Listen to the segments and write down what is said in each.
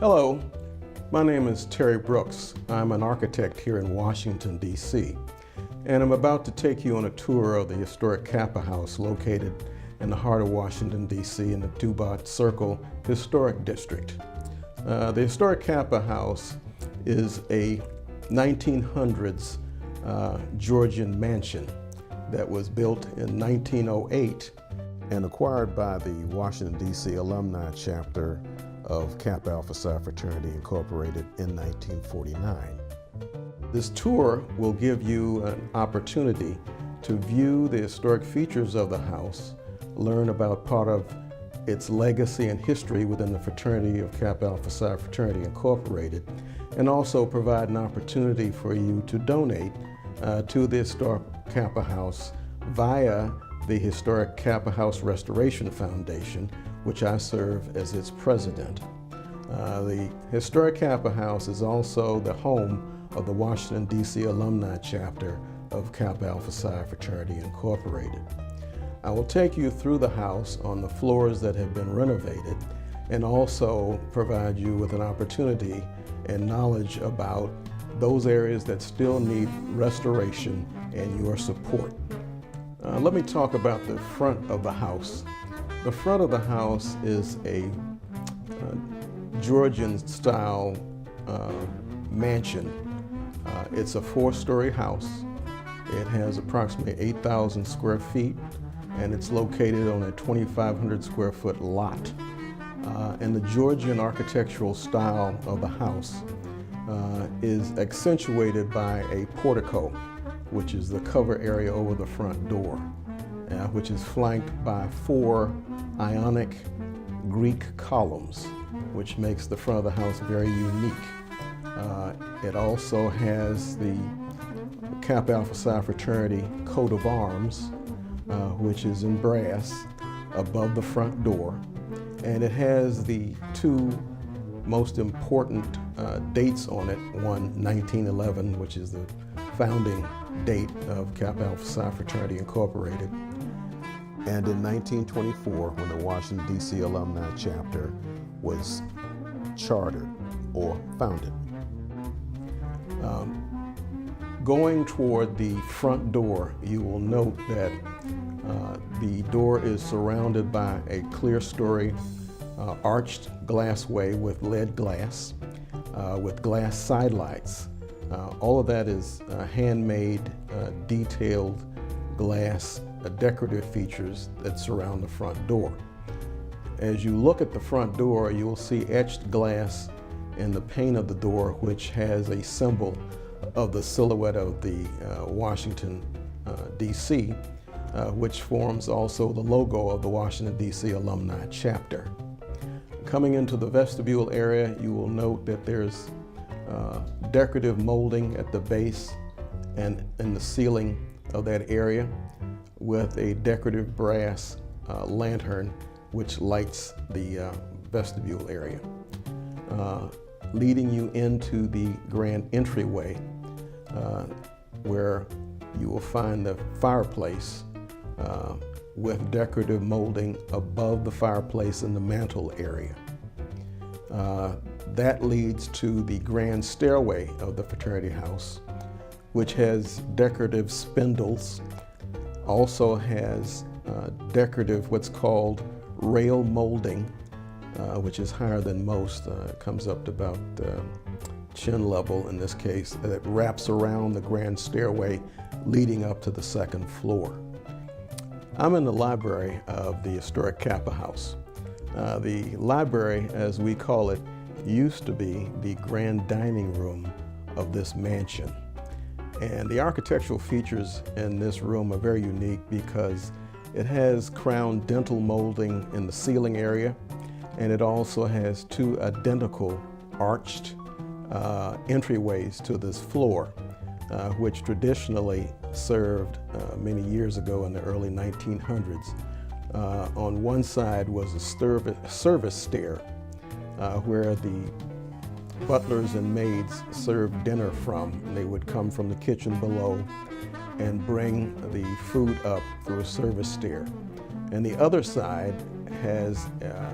Hello, my name is Terry Brooks. I'm an architect here in Washington, D.C., and I'm about to take you on a tour of the historic Kappa House located in the heart of Washington, D.C. in the Dubot Circle Historic District. The historic Kappa House is a 1900s Georgian mansion that was built in 1908 and acquired by the Washington, D.C. alumni chapter of Kappa Alpha Psi Fraternity Incorporated in 1949. This tour will give you an opportunity to view the historic features of the house, learn about part of its legacy and history within the fraternity of Kappa Alpha Psi Fraternity Incorporated, and also provide an opportunity for you to donate to the historic Kappa House via the historic Kappa House Restoration Foundation, which I serve as its president. The historic Kappa House is also the home of the Washington, D.C. alumni chapter of Kappa Alpha Psi Fraternity Incorporated. I will take you through the house on the floors that have been renovated and also provide you with an opportunity and knowledge about those areas that still need restoration and your support. Let me talk about the front of the house. The front of the house is a Georgian-style mansion. It's a 4-story house. It has approximately 8,000 square feet, and it's located on a 2,500 square foot lot. And the Georgian architectural style of the house is accentuated by a portico, which is the cover area over the front door, which is flanked by 4 Ionic Greek columns, which makes the front of the house very unique. It also has the Kappa Alpha Psi Fraternity coat of arms, which is in brass above the front door, and it has the 2 most important dates on it. One, 1911, which is the founding date of Kappa Alpha Psi Fraternity Incorporated, and in 1924, when the Washington, D.C. alumni chapter was chartered or founded. Going toward the front door, you will note that the door is surrounded by a clear-story arched glassway with lead glass, with glass sidelights. All of that is handmade, detailed glass decorative features that surround the front door. As you look at the front door, you will see etched glass in the pane of the door, which has a symbol of the silhouette of the Washington, D.C., which forms also the logo of the Washington, D.C. alumni chapter. Coming into the vestibule area, you will note that there's decorative molding at the base and in the ceiling of that area, with a decorative brass lantern which lights the vestibule area. Leading you into the grand entryway, where you will find the fireplace with decorative molding above the fireplace in the mantle area. That leads to the grand stairway of the fraternity house, which has decorative spindles, also has decorative what's called rail molding, which is higher than most. It comes up to about chin level in this case, that wraps around the grand stairway leading up to the 2nd floor. I'm in the library of the historic Kappa House. The library, as we call it, used to be the grand dining room of this mansion. And the architectural features in this room are very unique because it has crown dental molding in the ceiling area, and it also has 2 identical arched entryways to this floor, which traditionally served many years ago in the early 1900s. On one side was a service stair where the butlers and maids served dinner from. They would come from the kitchen below and bring the food up through a service stair. And the other side has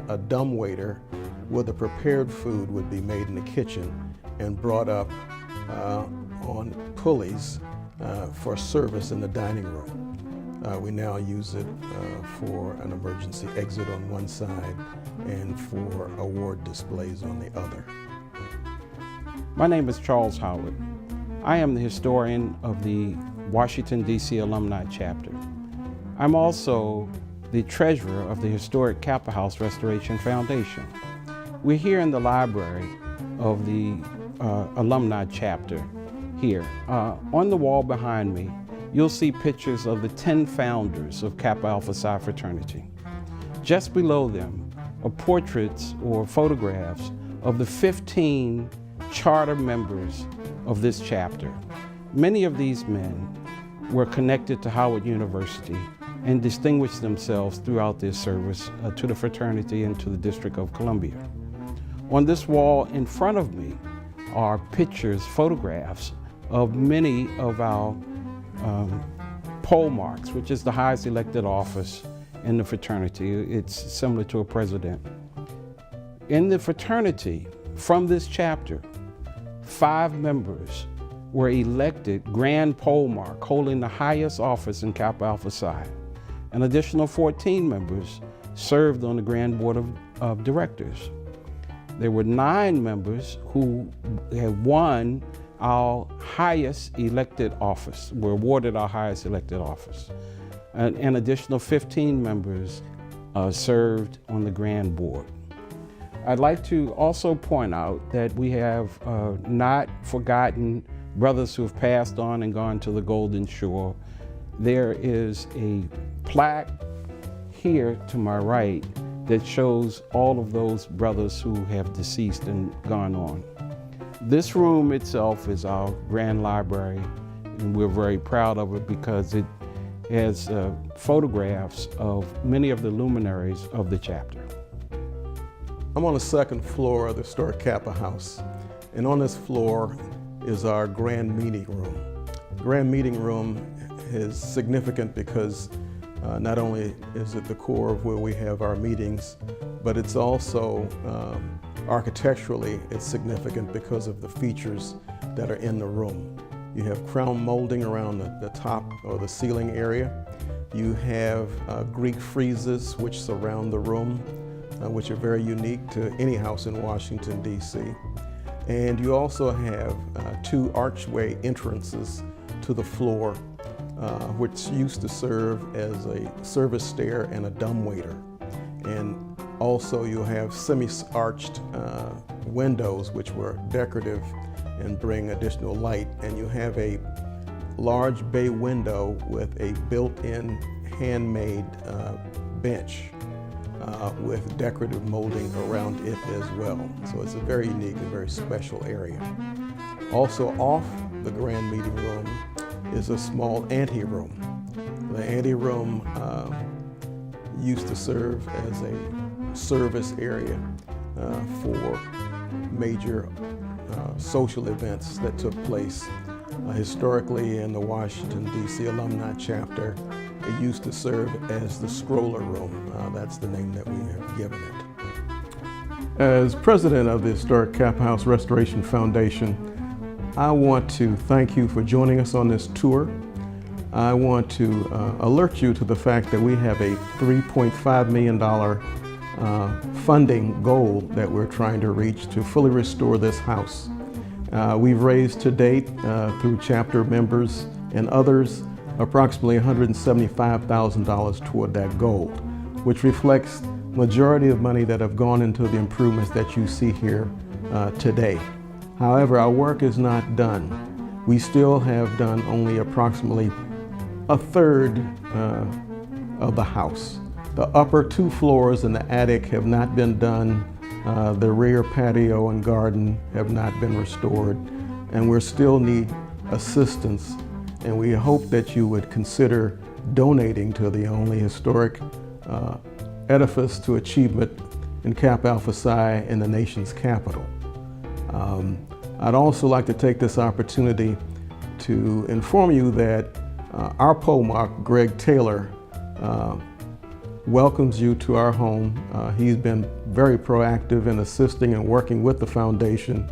a dumbwaiter where the prepared food would be made in the kitchen and brought up on pulleys for service in the dining room. We now use it for an emergency exit on one side and for award displays on the other. My name is Charles Howard. I am the historian of the Washington, D.C. Alumni Chapter. I'm also the treasurer of the historic Kappa House Restoration Foundation. We're here in the library of the Alumni Chapter here. On the wall behind me, you'll see pictures of the 10 founders of Kappa Alpha Psi fraternity. Just below them are portraits or photographs of the 15 charter members of this chapter. Many of these men were connected to Howard University and distinguished themselves throughout their service to the fraternity and to the District of Columbia. On this wall in front of me are pictures, photographs of many of our poll marks, which is the highest elected office in the fraternity. It's similar to a president. In the fraternity, from this chapter, 5 members were elected Grand Poll Mark, holding the highest office in Kappa Alpha Psi. An additional 14 members served on the Grand Board of Directors. There were 9 members who had won our highest elected office, were awarded our highest elected office. An additional 15 members served on the Grand Board. I'd like to also point out that we have not forgotten brothers who have passed on and gone to the Golden Shore. There is a plaque here to my right that shows all of those brothers who have deceased and gone on. This room itself is our grand library, and we're very proud of it because it has photographs of many of the luminaries of the chapter. I'm on the 2nd floor of the historic Kappa House, and on this floor is our grand meeting room. Grand meeting room is significant because not only is it the core of where we have our meetings, but it's also architecturally, it's significant because of the features that are in the room. You have crown molding around the top or the ceiling area. You have Greek friezes which surround the room, which are very unique to any house in Washington, D.C. And you also have 2 archway entrances to the floor, which used to serve as a service stair and a dumbwaiter. And also you'll have semi-arched windows which were decorative and bring additional light. And you have a large bay window with a built-in handmade bench with decorative molding around it as well. So it's a very unique and very special area. Also off the grand meeting room is a small anteroom. The anteroom used to serve as a service area for major social events that took place historically in the Washington, D.C. Alumni Chapter. It used to serve as the stroller room. That's the name that we have given it. As president of the historic Kappa House Restoration Foundation, I want to thank you for joining us on this tour. I want to alert you to the fact that we have a $3.5 million funding goal that we're trying to reach to fully restore this house. We've raised to date, through chapter members and others, approximately $175,000 toward that goal, which reflects majority of money that have gone into the improvements that you see here today. However, our work is not done. We still have done only approximately a third of the house. The upper 2 floors and the attic have not been done. The rear patio and garden have not been restored, and we still need assistance. And we hope that you would consider donating to the only historic edifice to achievement in Kappa Alpha Psi in the nation's capital. I'd also like to take this opportunity to inform you that our poll mark, Greg Taylor, welcomes you to our home. He's been very proactive in assisting and working with the foundation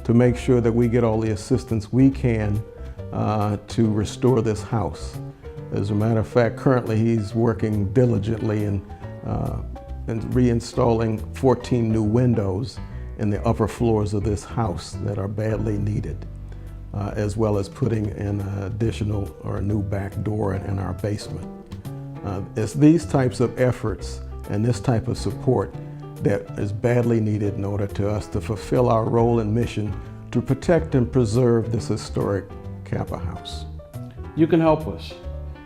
to make sure that we get all the assistance we can to restore this house. As a matter of fact, currently he's working diligently in reinstalling 14 new windows in the upper floors of this house that are badly needed, as well as putting an additional or a new back door in our basement. It's these types of efforts and this type of support that is badly needed in order to us to fulfill our role and mission to protect and preserve this historic Kappa house. You can help us.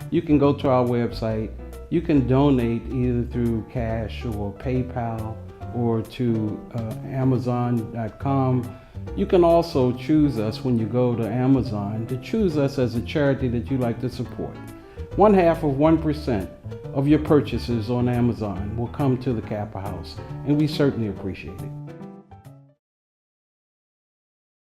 You can go to our website. You can donate either through cash or PayPal or to Amazon.com. You can also choose us when you go to Amazon to choose us as a charity that you like to support. 0.5% of your purchases on Amazon will come to the Kappa House, and we certainly appreciate it.